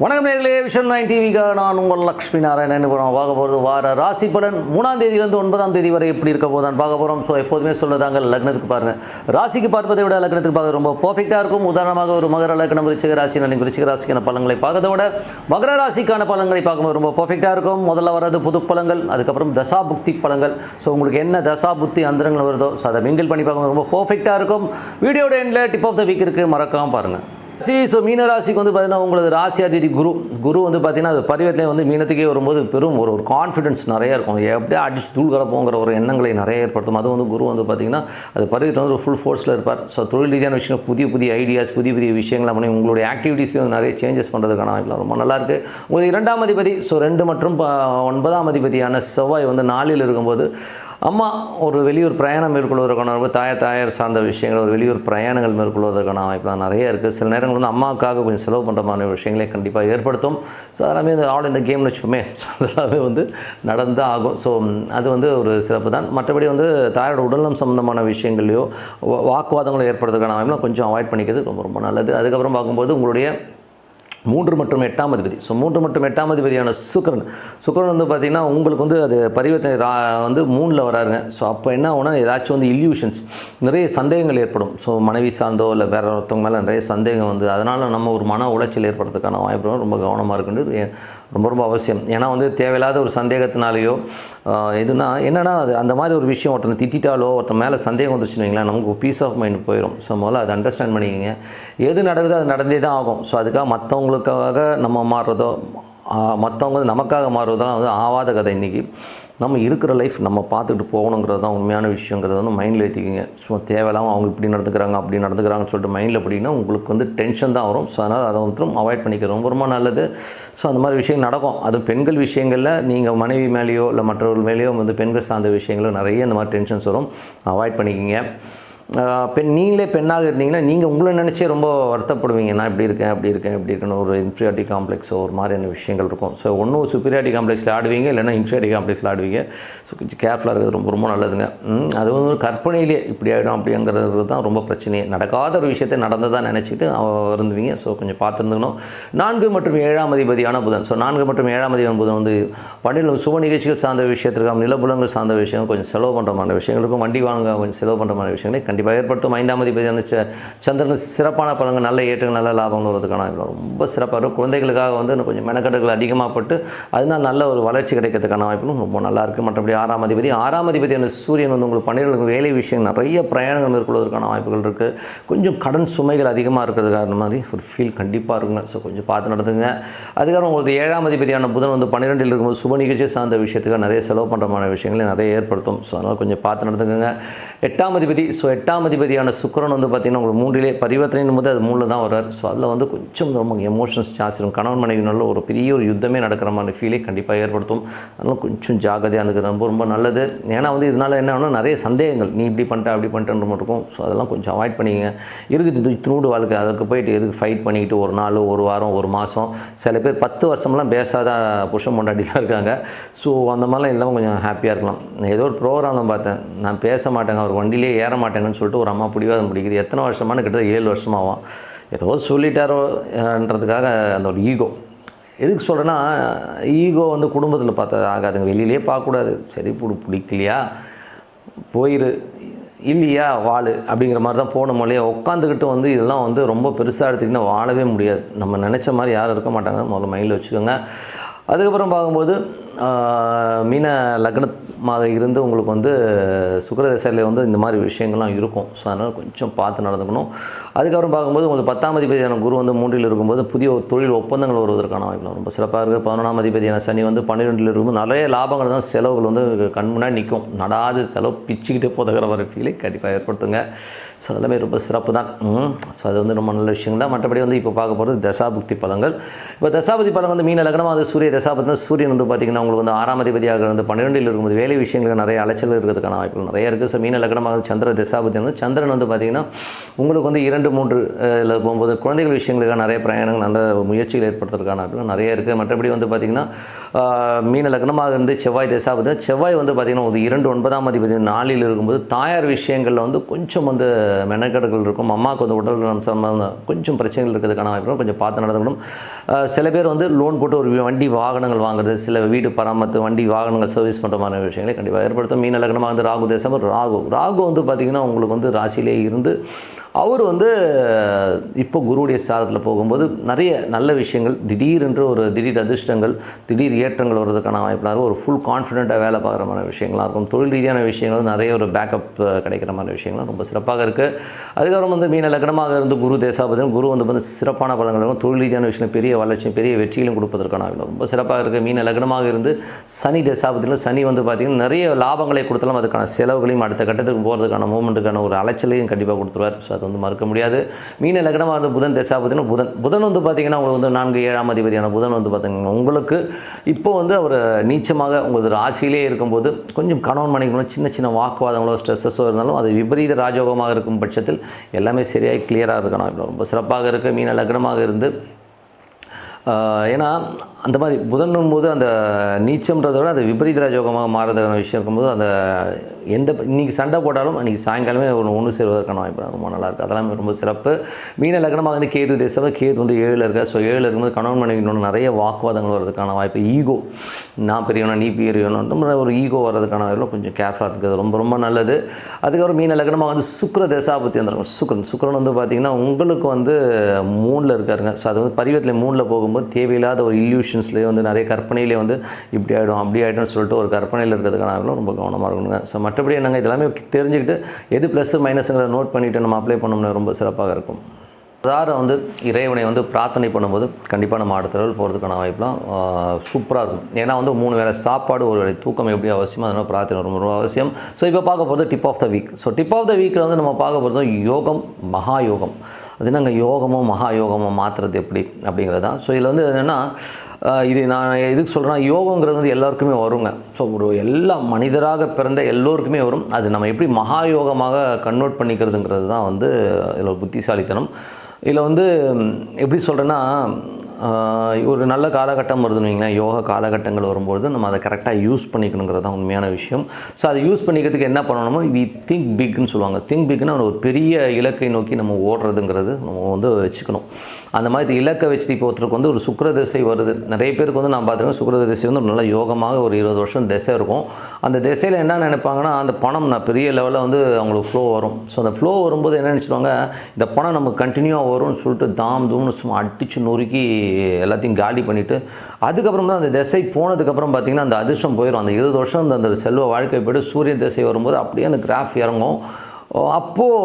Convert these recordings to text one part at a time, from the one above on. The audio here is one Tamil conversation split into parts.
வணக்கம் நேர்களே, விஷன் 9 டிவிக்காக நான் உங்கள் லக்ஷ்மி நாராயணன். பார்க்க போகிறது வார ராசி பலன் 3ஆம் தேதியிலிருந்து 9ஆம் தேதி வரை எப்படி இருக்க போதான் பார்க்க போகிறோம். ஸோ எப்போதுமே சொல்லதாங்க, லக்னத்துக்கு பாருங்கள். ராசிக்கு பார்ப்பதை விட லக்னத்துக்கு பார்க்க ரொம்ப பர்ஃபெக்டாக இருக்கும். உதாரணமாக ஒரு மகர லக்னம், விருச்சிக ராசி, விருச்சிக ராசிக்கான பலன்களை பார்க்கறத விட மகர ராசிக்கான பலன்களை பார்க்கும்போது ரொம்ப பர்ஃபெக்டாக இருக்கும். முதல்ல வர்றது புது பலன்கள், அதுக்கப்புறம் தசாபுக்தி பலன்கள். ஸோ உங்களுக்கு என்ன தசாபுக்தி அந்தரங்கள் வருதோ ஸோ அதை மிங்கிள் பண்ணி பார்க்கும்போது ரொம்ப பர்ஃபெக்டாக இருக்கும். வீடியோட எண்டில் டிப் ஆஃப் த வீக் இருக்குது, மறக்காமல் பாருங்கள். ஸோ மீன ராசிக்கு வந்து பார்த்தீங்கன்னா உங்களுக்கு ராசி அதிபதி குரு வந்து பார்த்தீங்கன்னா அது பரிவர்த்தனை வந்து மீனத்துக்கே வரும்போது பெரும் ஒரு கான்ஃபிடன்ஸ் நிறைய இருக்கும். எப்படியா அடிச்சு தூள் கலப்போங்கிற ஒரு எண்ணங்களை நிறைய ஏற்படுத்தும். அது வந்து குரு வந்து பார்த்திங்கன்னா அது பரிவர்த்தனை வந்து ஃபுல் ஃபோர்ஸில் இருப்பார். ஸோ தொழில் ரீதியான விஷயம், புதிய ஐடியாஸ், புதிய விஷயங்களை பண்ணி உங்களுடைய ஆக்டிவிட்டீஸில் வந்து நிறைய சேஞ்சஸ் பண்ணுறதுக்கான வாய்ப்புலாம் ரொம்ப நல்லாயிருக்கு. உங்களுக்கு 2ஆம் அதிபதி 2 மற்றும் 9ஆம் அதிபதியான செவ்வாய் வந்து 4ல் இருக்கும்போது அம்மா ஒரு வெளியூர் பிரயாணம் மேற்கொள்வதற்கான தாயார் சார்ந்த விஷயங்கள், ஒரு வெளியூர் பிரயாணங்கள் மேற்கொள்வதற்கான வாய்ப்புலாம் நிறைய இருக்குது. சில நேரங்கள் வந்து அம்மாவுக்காக கொஞ்சம் செலவு பண்ணுற மாதிரி விஷயங்களே கண்டிப்பாக ஏற்படுத்தும். ஸோ அதெல்லாமே இந்த ஆல் இந்த கேம்னு வச்சுப்போமே, ஸோ அதெல்லாமே வந்து நடந்தால் ஆகும். ஸோ அது வந்து ஒரு சிறப்பு தான். மற்றபடி வந்து தாயோட உடல்நலம் சம்மந்தமான விஷயங்களையோ வாக்குவாதங்களோ ஏற்படுறதுக்கான வாய்ப்புலாம் கொஞ்சம் அவாய்ட் பண்ணிக்கிறது ரொம்ப நல்லது. அதுக்கப்புறம் பார்க்கும்போது உங்களுடைய 3 மற்றும் 8ஆம் அதிபதி 3 மற்றும் 8ஆம் அதிபதியான சுக்கிரன் வந்து பார்த்திங்கன்னா உங்களுக்கு வந்து அது பரிவர்த்தனை வந்து 3ல் வராருங்க. ஸோ அப்போ என்ன ஆகுனா ஏதாச்சும் வந்து இல்யூஷன்ஸ், நிறைய சந்தேகங்கள் ஏற்படும். ஸோ மனைவி சார்ந்தோ இல்லை வேறு ஒருத்தவங்க மேலே நிறைய சந்தேகம் வந்து அதனால் நம்ம ஒரு மன உளைச்சல் ஏற்படுறதுக்கான வாய்ப்பு ரொம்ப கவனமாக இருக்குன்றது ரொம்ப அவசியம். ஏன்னா வந்து தேவையில்லாத ஒரு சந்தேகத்தினாலேயோ எதுனா என்னென்னா அது அந்த மாதிரி ஒரு விஷயம் ஒருத்தனை திட்டாலோ ஒருத்தன் மேலே சந்தேகம் வந்துச்சுன்னு வைங்களேன், நமக்கு பீஸ் ஆஃப் மைண்ட் போயிடும். ஸோ முதல்ல அதை அண்டர்ஸ்டாண்ட் பண்ணிக்கோங்க. எது நடக்குதோ அது நடந்தே தான் ஆகும். ஸோ அதுக்காக மற்றவங்களுக்காக நம்ம மாறுறதோ மற்றவங்க நமக்காக மாறுறதெல்லாம் வந்து ஆவாத கதை. இன்றைக்கி நம்ம இருக்கிற லைஃப் நம்ம பார்த்துட்டு போகணுங்கிறது தான் உண்மையான விஷயங்கிறத வந்து மைண்டில் ஏற்றிக்கிங்க. ஸோ தேவையில்லாமல் அவங்க இப்படி நடந்துக்கிறாங்கன்னு சொல்லிட்டு மைண்டில் அப்படின்னா உங்களுக்கு வந்து டென்ஷன் தான் வரும். ஸோ அதனால் அதை வந்து அவாய்ட் பண்ணிக்கிறது ரொம்ப நல்லது. ஸோ அந்த மாதிரி விஷயம் நடக்கும். அது பெண்கள் விஷயங்களில் நீங்கள் மனைவி மேலேயோ இல்லை மற்றவர்கள் மேலேயோ வந்து பெண்கள் சார்ந்த விஷயங்களும் நிறைய இந்த மாதிரி டென்ஷன்ஸ் வரும், அவாய்ட் பண்ணிக்கிங்க. நீங்களே பெண்ணாக இருந்தீங்கன்னா நீங்கள் உங்களை நினச்சே ரொம்ப வருத்தப்படுவீங்க. நான் இப்படி இருக்கேன்னு ஒரு இன்ஃபீரியாரிட்டி காம்ப்ளெக்ஸ் ஒரு மாதிரியான விஷயங்கள் இருக்கும். ஸோ ஒன்றும் சுப்பீரியாரிட்டி காம்ப்ளெக்ஸில் ஆடுவீங்க, இல்லைன்னா இன்ஃபீரியாரிட்டி காம்ப்ளெக்ஸில் ஆடுவீங்க. ஸோ கொஞ்சம் கேர்ஃபுல்லாக இருக்கிறது ரொம்ப நல்லதுங்க. அது வந்து கற்பனையிலே இப்படி ஆகிடும் அப்படிங்கிறது தான் ரொம்ப பிரச்சனையே. நடக்காத ஒரு விஷயத்தை நடந்ததாக நினச்சிட்டு இருந்துவீங்க. ஸோ கொஞ்சம் பார்த்துருந்துக்கணும். 4 மற்றும் 7ஆம் அதிபதியான புதன் 4 மற்றும் 7ஆம் அதிபதியான புதன் வந்து வண்டியில் சுப நிகழ்ச்சிகள் சார்ந்த விஷயத்திற்காக நிலப்புலங்கள் சார்ந்த விஷயம், கொஞ்சம் செலவு பண்ணுற மாதிரி விஷயங்களுக்கும், வண்டி வாங்க கொஞ்சம் செலவு பண்ணுற மாதிரி விஷயங்களை கண்டிப்பாக ஏற்படுத்தும். 5ஆம் அதிபதியான சந்திரன் சிறப்பான பலன்கள், நல்ல ஏற்றங்கள், நல்ல லாபங்கள் வருவதற்கான ரொம்ப சிறப்பாக இருக்கும். குழந்தைகளுக்காக வந்து கொஞ்சம் மெனக்கட்டுகள் அதிகமாக பட்டு அதனால் நல்ல ஒரு வளர்ச்சி கிடைக்கிறதுக்கான வாய்ப்புகளும் ரொம்ப நல்லாயிருக்கு. மற்றபடி 6ஆம் அதிபதியான சூரியன் வந்து உங்களுக்கு 12 வேலை விஷயம் நிறைய பிரயாணங்கள் மேற்கொள்வதற்கான வாய்ப்புகள் இருக்குது. கொஞ்சம் கடன் சுமைகள் அதிகமாக இருக்கிறதுக்கான மாதிரி ஒரு ஃபீல் கண்டிப்பாக இருக்குங்க. ஸோ கொஞ்சம் பார்த்து நடந்துங்க. அதுக்கப்புறம் உங்களுக்கு 7ஆம் அதிபதியான புதன் வந்து 12ல் இருக்கும்போது சுப நிகழ்ச்சி சார்ந்த விஷயத்துக்காக நிறைய செலவு பண்ணுற மாதிரி விஷயங்களை நிறைய ஏற்படுத்தும். ஸோ அதனால் கொஞ்சம் பார்த்து நடந்துங்க. 8ஆம் அதிபதி 8ஆம் அதிபதியான சுக்கிரன் வந்து பார்த்திங்கன்னா உங்களுக்கு 3லே பரிவர்த்தனையின் போது அது 3ல் தான் வர்றார். ஸோ அதில் வந்து கொஞ்சம் ரொம்ப எமோஷன்ஸ் ஜாஸ்தி இருக்கும். கணவன் மனைவினால ஒரு பெரிய ஒரு யுத்தமே நடக்கிற மாதிரி ஃபீலே கண்டிப்பாக ஏற்படுத்தும். அதனால் கொஞ்சம் ஜாகிரதையாக இருந்துக்கிறது ரொம்ப நல்லது. ஏன்னா வந்து இதனால் என்ன ஆகுனா நிறைய சந்தேகங்கள், நீ இப்படி பண்ணிட்ட அப்படி பண்ணிட்டேன்ற மட்டும் இருக்கும். ஸோ அதெல்லாம் கொஞ்சம் அவாய்ட் பண்ணிங்க. இருக்குது இத்தினூடு வாழ்க்கை, அதுக்கு போயிட்டு எதுக்கு ஃபைட் பண்ணிக்கிட்டு ஒரு நாள், ஒரு வாரம், ஒரு மாதம், சில பேர் 10 வருஷம்லாம் பேசாத புருஷன் பொண்டாட்டிலாம் இருக்காங்க. ஸோ அந்த மாதிரிலாம் இல்லாமல் கொஞ்சம் ஹாப்பியாக இருக்கலாம். ஏதோ ஒரு ப்ரோக்ராம் பார்த்தேன், நான் பேச மாட்டேங்க, அவர் வண்டியிலே ஏற மாட்டேங்கன்னு சொல்லிட்டு ஒரு அம்மா பிடிவாதம் பிடிக்குது. எத்தனை வருஷமானு கிட்டத்தட்ட 7 வருஷமாகும். ஏதோ சொல்லிட்டாரோன்றதுக்காக அந்த ஒரு ஈகோ. எதுக்கு சொல்கிறேன்னா, ஈகோ வந்து குடும்பத்தில் பார்த்தா ஆகாதுங்க, வெளியிலே பார்க்கக்கூடாது. சரி பிடிக்கலையா போயிரு, இல்லையா வாழு அப்படிங்கிற மாதிரி தான் போகணும். இல்லையா உட்காந்துக்கிட்டு வந்து இதெல்லாம் வந்து ரொம்ப பெருசாக எடுத்துக்கிட்டால் வாழவே முடியாது. நம்ம நினச்ச மாதிரி யாரும் இருக்க மாட்டாங்க, முதல்ல மைண்டில் வச்சுக்கோங்க. அதுக்கப்புறம் பார்க்கும்போது மீன லக்னமாக இருந்து உங்களுக்கு வந்து சுக்கிரதசையில் வந்து இந்த மாதிரி விஷயங்கள்லாம் இருக்கும். ஸோ அதனால் கொஞ்சம் பார்த்து நடந்துக்கணும். அதுக்கப்புறம் பார்க்கும்போது உங்களுக்கு 10ஆம் அதிபதியான குரு வந்து 3ல் இருக்கும்போது புதிய தொழில் ஒப்பந்தங்கள் வருவதற்கான வாய்ப்பு ரொம்ப சிறப்பாக இருக்குது. 11ஆம் அதிபதியான சனி வந்து 12ல் இருக்கும்போது நிறைய லாபங்கள் தான், செலவுகள் வந்து கண் முன்னாடி நிற்கும். நடாது செலவு பிச்சுக்கிட்டே போதகிற வர ஃபீலை கண்டிப்பாக ஏற்படுத்துங்க. ஸோ அதெல்லாமே ரொம்ப சிறப்பு தான். ஸோ அது வந்து ரொம்ப நல்ல விஷயம் தான். மற்றபடி வந்து இப்போ பார்க்க போகிறது தசாபுக்தி பலன்கள். இப்போ தசாபுக்தி பலன் வந்து மீன லக்னமாக வந்து சூரிய தசாபுக்தி, சூரியன் வந்து பார்த்திங்கன்னா உங்களுக்கு வந்து 6ஆம் அதிபதியாக இருந்து 12ல் இருக்கும்போது வேலை விஷயங்களுக்கு நிறைய அலைச்சல் இருக்கிறதுக்கான வாய்ப்புகள் நிறைய இருக்குது. ஸோ மீன லக்னமாக சந்திர திசாபதி வந்து சந்திரன் வந்து பார்த்திங்கன்னா உங்களுக்கு வந்து 2, 3 போகும்போது குழந்தைகள் விஷயங்களுக்காக நிறைய பிரயாணங்கள் நல்ல முயற்சிகள் ஏற்படுத்துறதுக்கான வாய்ப்புகள் நிறைய இருக்குது. மற்றபடி வந்து பார்த்திங்கன்னா மீன லக்னமாக இருந்து செவ்வாய் திசாபதி செவ்வாய் வந்து பார்த்திங்கன்னா ஒரு 2, 9ஆம் அதிபதி 4ல் இருக்கும்போது தாயார் விஷயங்களில் வந்து கொஞ்சம் வந்து மெனக்கெடுகள் இருக்கும். அம்மாவுக்கு வந்து உடல் சம்பந்தம் கொஞ்சம் பிரச்சனைகள் இருக்கிறதுக்கான வாய்ப்புகள் கொஞ்சம் பார்த்து நடந்துக்கணும். சில பேர் வந்து லோன் போட்டு ஒரு வண்டி வாகனங்கள் வாங்குறது, சில வீடு பராமரித்து வண்டி வாகனங்கள் சர்வீஸ் பண்ணுற மாதிரி விஷயங்களை கண்டிப்பாக ஏற்படுத்தும். மீன லக்னமாக வந்து ராகு தேசம் ராகு வந்து பார்த்திங்கன்னா உங்களுக்கு வந்து ராசியிலே இருந்து அவர் வந்து இப்போ குருவுடைய ஸ்தானத்தில் போகும்போது நிறைய நல்ல விஷயங்கள் திடீர் அதிர்ஷ்டங்கள் திடீர் ஏற்றங்கள் வர்றதுக்கான வாய்ப்பாக ஒரு ஃபுல் கான்ஃபிடென்ட்டாக வேலை பார்க்குற மாதிரி விஷயங்களாக இருக்கும். தொழில் ரீதியான விஷயங்கள் நிறைய ஒரு பேக்கப் கிடைக்கிற மாதிரி விஷயங்கள்லாம் ரொம்ப சிறப்பாக இருக்குது. அதுக்கப்புறம் வந்து மீன லக்னமாக இருந்து குரு தேசாபதியும் குரு வந்து சிறப்பான பலன்களும் தொழில் ரீதியான விஷயம் பெரிய வளர்ச்சியும் பெரிய வெற்றிகளும் கொடுப்பதற்கான ரொம்ப சிறப்பாக இருக்குது. மீன லக்னமாக இருந்து சனி தேசாபதியில் சனி வந்து பார்த்திங்கன்னா நிறைய லாபங்களை கொடுத்தாலும் அதுக்கான செலவுகளையும் அடுத்த கட்டத்துக்கு போகிறதுக்கான மூமெண்ட்டுக்கான ஒரு அலைச்சலையும் கண்டிப்பாக கொடுத்துருவார். ஸோ அது வந்து மறுக்க முடியாது. மீன லக்னமாக இருந்து புதன் தேசாபதினா புதன் வந்து பார்த்திங்கன்னா உங்களுக்கு வந்து 4, 7ஆம் அதிபதியான புதன் வந்து பார்த்திங்கன்னா உங்களுக்கு இப்போ வந்து அவர் நீச்சமாக உங்களுக்கு ராசியிலே இருக்கும்போது கொஞ்சம் கணவன் மனைவிகளும் சின்ன சின்ன வாக்குவாதங்களோ ஸ்ட்ரெஸ்ஸஸோ இருந்தாலும் அது விபரீத ராஜயோகமாக இருக்கும் பட்சத்தில் எல்லாமே சரியாக கிளியராக இருக்கணும். ரொம்ப சிறப்பாக இருக்குது மீன லக்னமாக இருந்து. ஏன்னா அந்த மாதிரி புதன்னும் போது அந்த நீச்சம்ன்றதை விட அது விபரீத ராஜயோகமாக மாறுறதுக்கான விஷயம் இருக்கும்போது அந்த இன்றைக்கி சண்டை போட்டாலும் அன்றைக்கி சாயங்காலமே ஒன்று சேருவதற்கான வாய்ப்பு ரொம்ப நல்லாயிருக்கு. அதெல்லாம் ரொம்ப சிறப்பு. மீன லக்னமாக வந்து கேது தேசம் கேது வந்து 7ல் இருக்க. ஸோ 7ல் இருக்கும்போது கணவன் மனைவி இன்னொன்று நிறைய வாக்குவாதங்கள் வர்றதுக்கான வாய்ப்பு. ஈகோ, நான் பெரியவனா நீ பெரியவனா ஒரு ஈகோ வர்றதுக்கான வாய்ப்பு கொஞ்சம் கேர்ஃபுல்லாக இருக்குது. ரொம்ப ரொம்ப நல்லது. அதுக்கப்புறம் மீன லக்னமாக வந்து சுக்கிர தேசாபத்தி வந்துருக்கும். சுக்கிரன் வந்து பார்த்திங்கன்னா உங்களுக்கு வந்து 3ல் இருக்காருங்க. ஸோ அது வந்து பரிவத்தில் 3ல் போகும்போது தேவையில்லாத ஒரு இல்யூஷன்ஸ்லேயே வந்து நிறைய கற்பனையிலே வந்து இப்படி ஆகிடும் அப்படி ஆகிடும்னு சொல்லிட்டு ஒரு கற்பனையில் இருக்கிறதுக்கான ரொம்ப கவனமாக இருக்கணுங்க. ஸோ மற்றபடி என்னங்க இதெல்லாமே தெரிஞ்சுக்கிட்டு எது ப்ளஸ் மைனஸுங்கிற நோட் பண்ணிவிட்டு நம்ம அப்ளை பண்ணோம்னா ரொம்ப சிறப்பாக இருக்கும். அதாவது வந்து இறைவனை வந்து பிரார்த்தனை பண்ணும்போது கண்டிப்பாக நம்ம அடுத்த லெவல் போகிறதுக்கான வாய்ப்புலாம் சூப்பராக இருக்கும். ஏன்னா வந்து 3 வேளை சாப்பாடு ஒரு வேளை தூக்கம் எப்படி அவசியமோ அதனால் பிரார்த்தனை ரொம்ப ரொம்ப அவசியம். ஸோ இப்போ பார்க்க போகிறது tip of the week. So tip of the வீக்கில் வந்து நம்ம பார்க்க போகிறது யோகம், மகா யோகம். அது என்னங்க யோகமும் மகா யோகமும் மாற்றுறது எப்படி அப்படிங்கிறது தான். ஸோ இதில் வந்து என்னென்னா இது நான் எதுக்கு சொல்கிறேன்னா யோகங்கிறது வந்து எல்லாருக்குமே வருங்க. ஸோ ஒரு எல்லா மனிதராக பிறந்த எல்லோருக்குமே வரும். அது நம்ம எப்படி மகா யோகமாக கன்வெர்ட் பண்ணிக்கிறதுங்கிறது தான் வந்து இதில் ஒரு புத்திசாலித்தனம். இதில் வந்து எப்படி சொல்கிறேன்னா ஒரு நல்ல காலகட்டம் வருதுன்னு வைங்களேன். யோகா காலகட்டங்கள் வரும்போது நம்ம அதை கரெக்டாக யூஸ் பண்ணிக்கணுங்கிறது தான் உண்மையான விஷயம். ஸோ அதை யூஸ் பண்ணிக்கிறதுக்கு என்ன பண்ணணுமோ திங்க் பிக்னு சொல்லுவாங்க. திங்க் பிக்னா ஒரு பெரிய இலக்கை நோக்கி நம்ம ஓடுறதுங்கிறது நம்ம வந்து வச்சுக்கணும். அந்த மாதிரி இலக்கை வச்சுட்டு இப்போ ஒருத்தருக்கு வந்து ஒரு சுக்கிர திசை வருது. நிறைய பேருக்கு வந்து நான் பார்த்துருக்கேன் சுக்கிர திசை வந்து ஒரு நல்ல யோகமாக ஒரு 20 வருஷம் திசை இருக்கும். அந்த திசையில் என்ன நினைப்பாங்கன்னா அந்த பணம் நான் பெரிய லெவலில் வந்து அவங்களுக்கு ஃப்ளோ வரும். ஸோ அந்த ஃப்ளோ வரும்போது என்ன நினச்சிடுவாங்க, இந்த பணம் நமக்கு கண்டினியூவாக வரும்னு சொல்லிட்டு தூம்னு சும்மா அடித்து நொறுக்கி எல்லாத்தையும் காலி பண்ணிவிட்டு அதுக்கப்புறம் தான் அந்த திசை போனதுக்கப்புறம் பார்த்திங்கன்னா அந்த அதிர்ஷ்டம் போயிடும். அந்த 20 வருஷம் அந்த செல்வ வாழ்க்கை போய்ட்டு சூரிய திசை வரும்போது அப்படியே அந்த கிராஃப் இறங்கும். அப்போது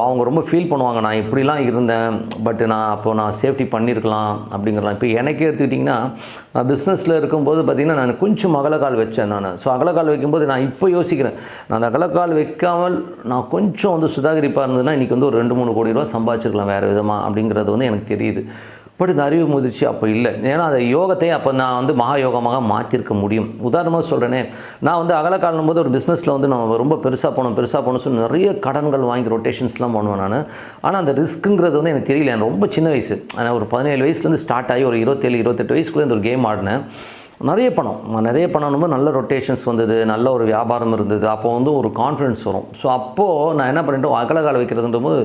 அவங்க ரொம்ப ஃபீல் பண்ணுவாங்க, நான் இப்படிலாம் இருந்தேன் பட் நான் சேஃப்டி பண்ணியிருக்கலாம் அப்படிங்கிறலாம். இப்போ எனக்கே எடுத்துக்கிட்டிங்கன்னா நான் பிஸ்னஸில் இருக்கும்போது பார்த்திங்கன்னா நான் கொஞ்சம் அகலக்கால் வச்சேன். ஸோ அகலக்கால் வைக்கும்போது நான் இப்போ யோசிக்கிறேன், நான் அந்த அகலக்கால் வைக்காமல் நான் கொஞ்சம் வந்து சுதாகரிப்பாக இருந்ததுன்னா இன்றைக்கி வந்து ஒரு 2-3 கோடி ரூபா சம்பாதிச்சிருக்கலாம் வேறு விதமாக அப்படிங்கிறது வந்து எனக்கு தெரியுது. பட் இந்த அறிவு முதிர்ச்சி அப்போ இல்லை. ஏன்னா அந்த யோகத்தை அப்போ நான் வந்து மகா யோகமாக மாற்றிருக்க முடியும். உதாரணமாக சொல்கிறேனே, நான் வந்து அகலக்காலும் போது ஒரு பிஸ்னஸில் வந்து நம்ம ரொம்ப பெருசாக போகணும் சொல்லி நிறைய கடன்கள் வாங்கி ரொட்டேஷன்ஸ்லாம் பண்ணுவேன் நான். ஆனால் அந்த ரிஸ்க்குங்கிறது வந்து எனக்கு தெரியல. எனக்கு ரொம்ப சின்ன வயசு, ஆனால் ஒரு 17 வயசுலேருந்து ஸ்டார்ட் ஆகி ஒரு 27-28 வயசுக்குள்ளே இந்த ஒரு கேம் ஆடினேன். நிறைய பணம் நல்ல ரொட்டேஷன்ஸ் வந்தது, நல்ல ஒரு வியாபாரம் இருந்தது. அப்போ வந்து ஒரு கான்ஃபிடன்ஸ் வரும். ஸோ அப்போது நான் என்ன பண்ணிட்டோம், அகலக்கால் வைக்கிறதுன்றபோது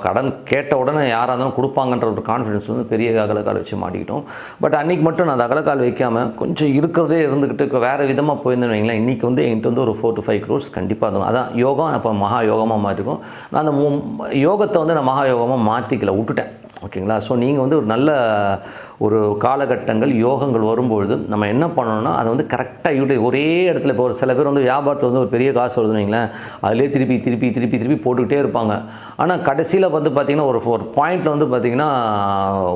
கடன் கேட்ட உடனே யாராக இருந்தாலும் கொடுப்பாங்கன்ற ஒரு கான்ஃபிடன்ஸ் வந்து பெரிய அகலக்கால் வச்சு மாட்டிக்கிட்டோம். பட் அன்றைக்கி மட்டும் நான் அந்த அகலக்கால் வைக்காமல் கொஞ்சம் இருக்கிறதே இருந்துக்கிட்டு வேறு விதமாக போயிருந்தேன்னு வைங்களேன், இன்றைக்கி வந்து என்கிட்ட வந்து ஒரு 4 to 5 crores கண்டிப்பாக இருக்கும். அதான் யோகம் அப்போ மகா யோகமாக மாற்றிருக்கும். நான் அந்த யோகத்தை வந்து நான் மகா யோகமாக மாற்றிக்கல, விட்டுட்டேன். ஓகேங்களா? ஸோ நீங்கள் வந்து ஒரு நல்ல ஒரு காலகட்டங்கள் யோகங்கள் வரும்பொழுது நம்ம என்ன பண்ணணும்னா அதை வந்து கரெக்டாக ஒரே இடத்துல. இப்போ ஒரு சில பேர் வந்து வியாபாரத்தில் வந்து ஒரு பெரிய காசு வருதுன்னு வைங்களேன், அதிலே திருப்பி போட்டுக்கிட்டே இருப்பாங்க. ஆனால் கடைசியில் வந்து பார்த்திங்கன்னா ஒரு பாயிண்டில் வந்து பார்த்திங்கன்னா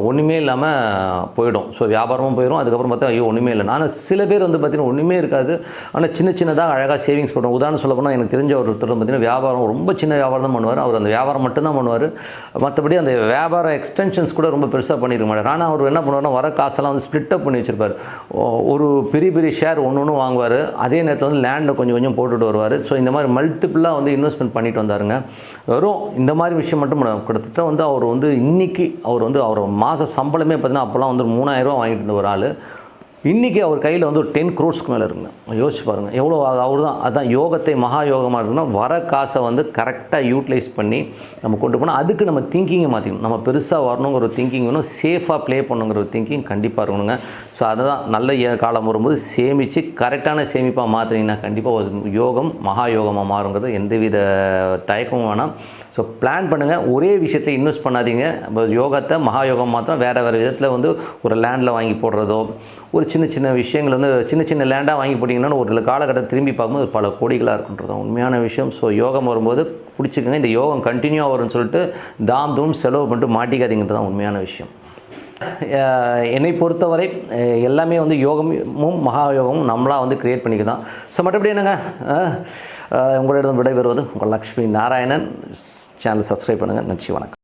ஒன்றுமே இல்லாமல் போயிடும். ஸோ வியாபாரமும் போயிடும். அதுக்கப்புறம் பார்த்தா ஐயோ ஒன்றுமே இல்லை. ஆனால் சில பேர் வந்து பார்த்திங்கன்னா ஒன்றுமே இருக்காது, ஆனால் சின்னதாக அழகாக சேவிங்ஸ் பண்ணுவோம். உதாரணம் சொல்ல போனால் எனக்கு தெரிஞ்ச ஒருத்தர் பார்த்திங்கன்னா வியாபாரம் ரொம்ப சின்ன வியாபாரம் தான் பண்ணுவார். அவர் அந்த வியாபாரம் மட்டும்தான் பண்ணுவார். மற்றபடி அந்த வியாபார எக்ஸ்டென்ஷன்ஸ் கூட ரொம்ப பெருசாக பண்ணியிருக்க மாட்டார். ஆனால் அவர் என்ன பண்ணுவார்னா வர காசெல்லாம் வந்து ஸ்ப்ளிட் அப் பண்ணி வச்சுருப்பார். ஒரு பெரிய பெரிய ஷேர் ஒன்று வாங்குவார், அதே நேரத்தில் வந்து லேண்டில் கொஞ்சம் கொஞ்சம் போட்டுட்டு வருவார். ஸோ இந்த மாதிரி மல்டிப்புளாக வந்து இன்வெஸ்ட்மெண்ட் பண்ணிட்டு வந்தாருங்க. வெறும் இந்த மாதிரி விஷயம் மட்டும் கிட்டத்தட்ட வந்து அவர் வந்து இன்றைக்கி அவர் மாத சம்பளமே பார்த்தீங்கன்னா அப்போல்லாம் வந்து 3000 ரூபா வாங்கிட்டு இருந்த ஒரு ஆள், இன்றைக்கி அவர் கையில் வந்து ஒரு 10 crores மேலே இருக்குங்க. யோசிச்சு பாருங்கள் எவ்வளோ. அவர் தான் அதுதான் யோகத்தை மகா யோகமாக இருக்குன்னா வர காசை வந்து கரெக்டாக யூட்டிலைஸ் பண்ணி நம்ம கொண்டு போனால் அதுக்கு நம்ம திங்கிங்கை மாற்றிக்கணும். நம்ம பெருசாக வரணுங்கிற ஒரு திங்கிங் வேணும், சேஃபாக ப்ளே பண்ணுங்கிற ஒரு திங்கிங் கண்டிப்பாக இருக்கணுங்க. ஸோ அதுதான் நல்ல காலம் வரும்போது சேமித்து கரெக்டான சேமிப்பாக மாற்றினீங்கன்னா கண்டிப்பாக ஒரு யோகம் மகா யோகமாக மாறுங்கிறது எந்தவித தயக்கமும் வேணாம். ஸோ பிளான் பண்ணுங்கள், ஒரே விஷயத்தில் இன்வெஸ்ட் பண்ணாதீங்க. யோகத்தை மகா யோகம் மாத்திரம் வேறு விதத்தில் வந்து ஒரு லேண்டில் வாங்கி போடுறதோ, ஒரு சின்ன சின்ன விஷயங்கள் வந்து சின்ன லேண்டாக வாங்கி போட்டிங்கன்னா ஒரு காலகட்டம் திரும்பி பார்க்கும்போது பல கோடிகளாக இருக்குன்றது உண்மையான விஷயம். ஸோ யோகம் வரும்போது பிடிச்சிக்கங்க. இந்த யோகம் கண்டினியூவாக வரும்னு சொல்லிட்டு தாம் செலவு பண்ணிட்டு மாட்டிக்காதீங்கிறது தான் உண்மையான விஷயம். என்னை பொறுத்தவரை எல்லாமே வந்து யோகமும் மகா யோகமும் நம்மளாக வந்து க்ரியேட் பண்ணிக்க தான். ஸோ மற்றபடி என்னங்க, உங்களிடம் விடைபெறுவது உங்கள் லக்ஷ்மி நாராயணன். சேனல் சப்ஸ்கிரைப் பண்ணுங்கள். நன்றி, வணக்கம்.